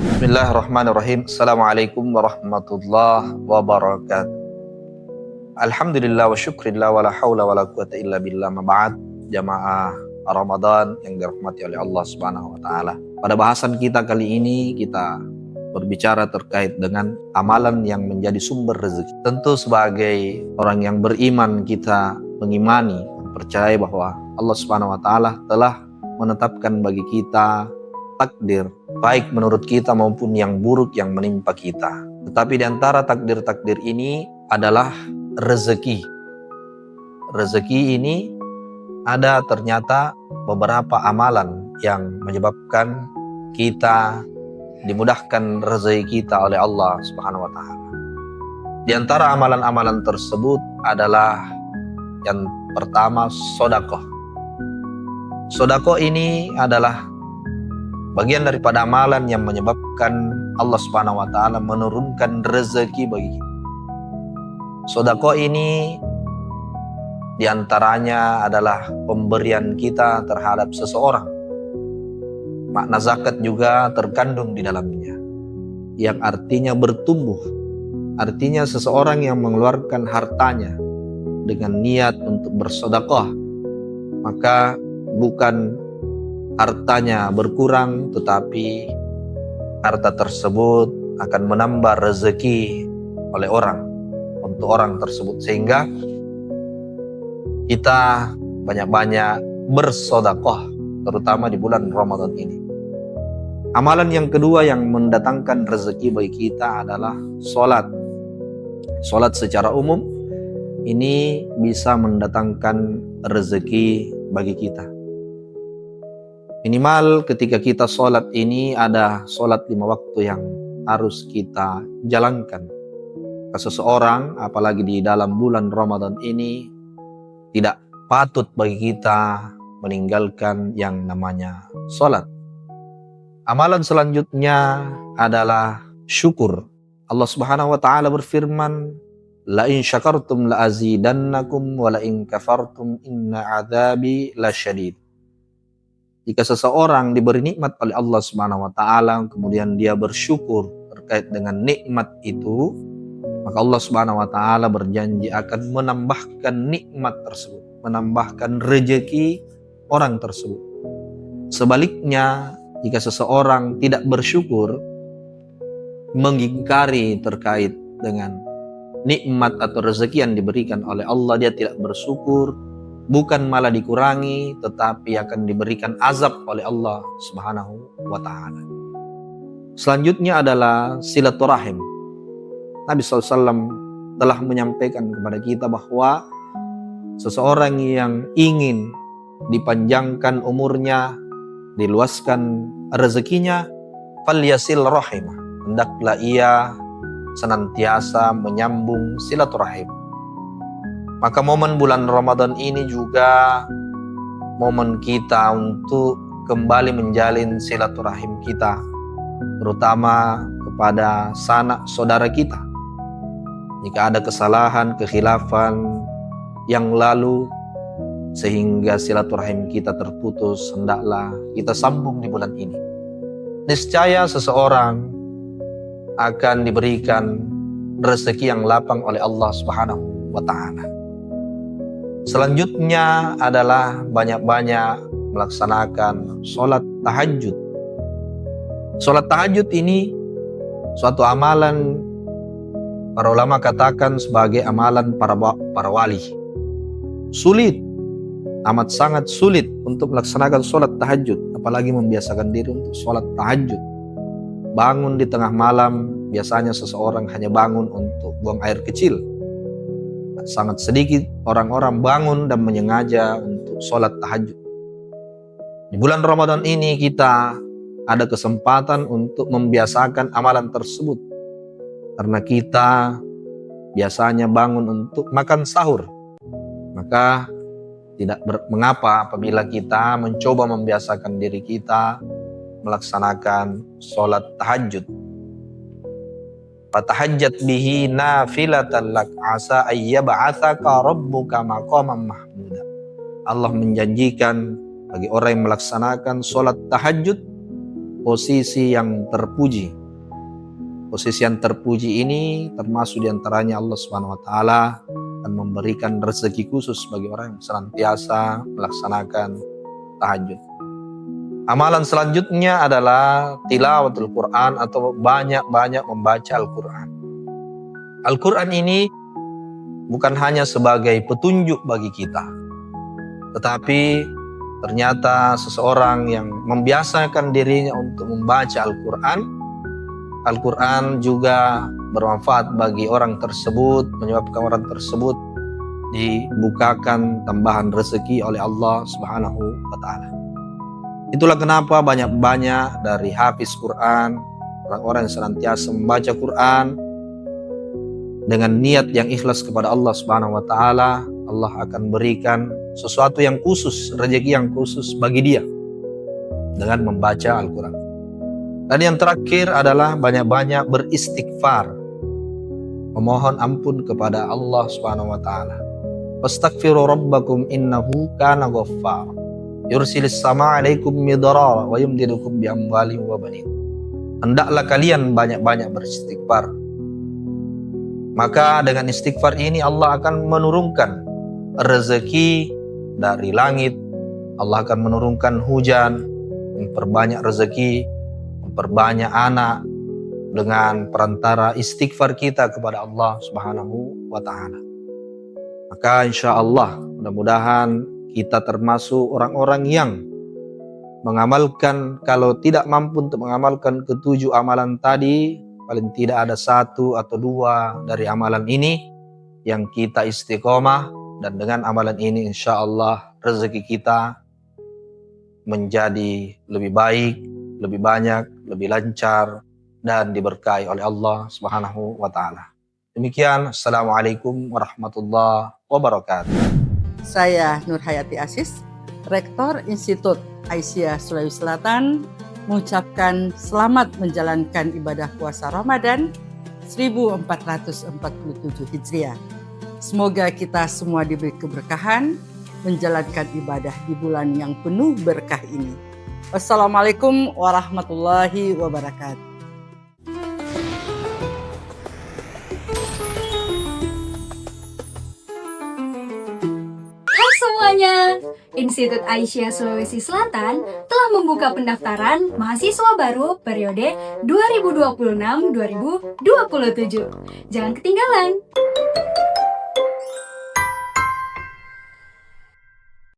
Bismillahirrahmanirrahim. Assalamualaikum warahmatullahi wabarakatuh. Alhamdulillah wa syukrillah wa la hawla wa la quwata illa billah, ma ba'd. Jamaah Ramadan yang dirahmati oleh Allah Subhanahu wa taala. Pada bahasan kita kali ini kita berbicara terkait dengan amalan yang menjadi sumber rezeki. Tentu sebagai orang yang beriman kita mengimani, percaya bahwa Allah Subhanahu wa taala telah menetapkan bagi kita takdir, baik menurut kita maupun yang buruk yang menimpa kita. Tetapi di antara takdir-takdir ini adalah rezeki. Rezeki ini ada ternyata beberapa amalan yang menyebabkan kita dimudahkan rezeki kita oleh Allah Subhanahu wa taala. Di antara amalan-amalan tersebut adalah yang pertama, sedekah. Sedekah ini adalah bagian daripada amalan yang menyebabkan Allah Subhanahu wa taala menurunkan rezeki bagi kita. Sedekah ini diantaranya adalah pemberian kita terhadap seseorang. Makna zakat juga terkandung di dalamnya, yang artinya bertumbuh. Artinya seseorang yang mengeluarkan hartanya dengan niat untuk bersedekah, maka bukan hartanya berkurang, tetapi harta tersebut akan menambah rezeki oleh orang untuk orang tersebut, sehingga kita banyak-banyak bersedekah terutama di bulan Ramadan ini. Amalan yang kedua yang mendatangkan rezeki bagi kita adalah sholat. Sholat secara umum ini bisa mendatangkan rezeki bagi kita. Minimal ketika kita sholat ini ada sholat 5 waktu yang harus kita jalankan. Seseorang, apalagi di dalam bulan Ramadan ini, tidak patut bagi kita meninggalkan yang namanya sholat. Amalan selanjutnya adalah syukur. Allah Subhanahu wa taala berfirman, "La in syakartum la azidannakum wa la in kafartum inna adzabi lasyadid." Jika seseorang diberi nikmat oleh Allah Subhanahu wa taala, kemudian dia bersyukur terkait dengan nikmat itu, maka Allah Subhanahu wa taala berjanji akan menambahkan nikmat tersebut, menambahkan rezeki orang tersebut. Sebaliknya, jika seseorang tidak bersyukur, mengingkari terkait dengan nikmat atau rezeki yang diberikan oleh Allah, dia tidak bersyukur, bukan malah dikurangi, tetapi akan diberikan azab oleh Allah Subhanahu wa ta'ala. Selanjutnya adalah silaturahim. Nabi SAW telah menyampaikan kepada kita bahwa seseorang yang ingin dipanjangkan umurnya, diluaskan rezekinya, falyasil rahimah, hendaklah ia senantiasa menyambung silaturahim. Maka momen bulan Ramadan ini juga momen kita untuk kembali menjalin silaturahim kita, terutama kepada sanak saudara kita. Jika ada kesalahan, kekhilafan yang lalu sehingga silaturahim kita terputus, hendaklah kita sambung di bulan ini. Niscaya seseorang akan diberikan rezeki yang lapang oleh Allah Subhanahu wa taala. Selanjutnya adalah banyak-banyak melaksanakan sholat tahajud. Sholat tahajud ini suatu amalan para ulama katakan sebagai amalan para wali. Sulit, amat sangat sulit untuk melaksanakan sholat tahajud, apalagi membiasakan diri untuk sholat tahajud. Bangun di tengah malam, biasanya seseorang hanya bangun untuk buang air kecil. Sangat sedikit orang-orang bangun dan menyengaja untuk sholat tahajud. Di bulan Ramadan ini kita ada kesempatan untuk membiasakan amalan tersebut, karena kita biasanya bangun untuk makan sahur. Maka tidak mengapa apabila kita mencoba membiasakan diri kita melaksanakan sholat tahajud. Fatahajjat bihi nafilatan lak asa ayyab'atsaka rabbuka maqaman mahmuda. Allah menjanjikan bagi orang yang melaksanakan sholat tahajud, posisi yang terpuji. Posisi yang terpuji ini termasuk diantaranya Allah Subhanahu wa Ta'ala dan memberikan rezeki khusus bagi orang yang senantiasa melaksanakan tahajud. Amalan selanjutnya adalah tilawatul Quran atau banyak-banyak membaca Al-Quran. Al-Quran ini bukan hanya sebagai petunjuk bagi kita, tetapi ternyata seseorang yang membiasakan dirinya untuk membaca Al-Quran, Al-Quran juga bermanfaat bagi orang tersebut, menyebabkan orang tersebut dibukakan tambahan rezeki oleh Allah Subhanahu wa Ta'ala. Itulah kenapa banyak-banyak dari hafiz Quran, orang-orang yang senantiasa membaca Quran dengan niat yang ikhlas kepada Allah Subhanahu wa Ta'ala, Allah akan berikan sesuatu yang khusus, rezeki yang khusus bagi dia dengan membaca Al-Quran. Dan yang terakhir adalah banyak-banyak beristighfar, memohon ampun kepada Allah Subhanahu wa Ta'ala. Wastaghfiru rabbakum innahu kana ghaffar yursilis sama alaikum midrara wa yumdidukum bi amwalin wa banin. Hendaklah kalian banyak-banyak beristighfar. Maka dengan istighfar ini Allah akan menurunkan rezeki dari langit. Allah akan menurunkan hujan, memperbanyak rezeki, memperbanyak anak dengan perantara istighfar kita kepada Allah Subhanahu wa Ta'ala. Maka insya Allah mudah-mudahan kita termasuk orang-orang yang mengamalkan, kalau tidak mampu untuk mengamalkan ketujuh amalan tadi, paling tidak ada satu atau dua dari amalan ini yang kita istiqomah, dan dengan amalan ini insya Allah rezeki kita menjadi lebih baik, lebih banyak, lebih lancar, dan diberkahi oleh Allah Subhanahu wa Ta'ala. Demikian, Assalamualaikum warahmatullahi wabarakatuh. Saya Nur Hayati Asis, Rektor Institut Aisyah Sulawesi Selatan, mengucapkan selamat menjalankan ibadah puasa Ramadan 1447 Hijriah. Semoga kita semua diberi keberkahan menjalankan ibadah di bulan yang penuh berkah ini. Wassalamualaikum warahmatullahi wabarakatuh. Semuanya, Institut Aisyah Sulawesi Selatan telah membuka pendaftaran mahasiswa baru periode 2026-2027. Jangan ketinggalan.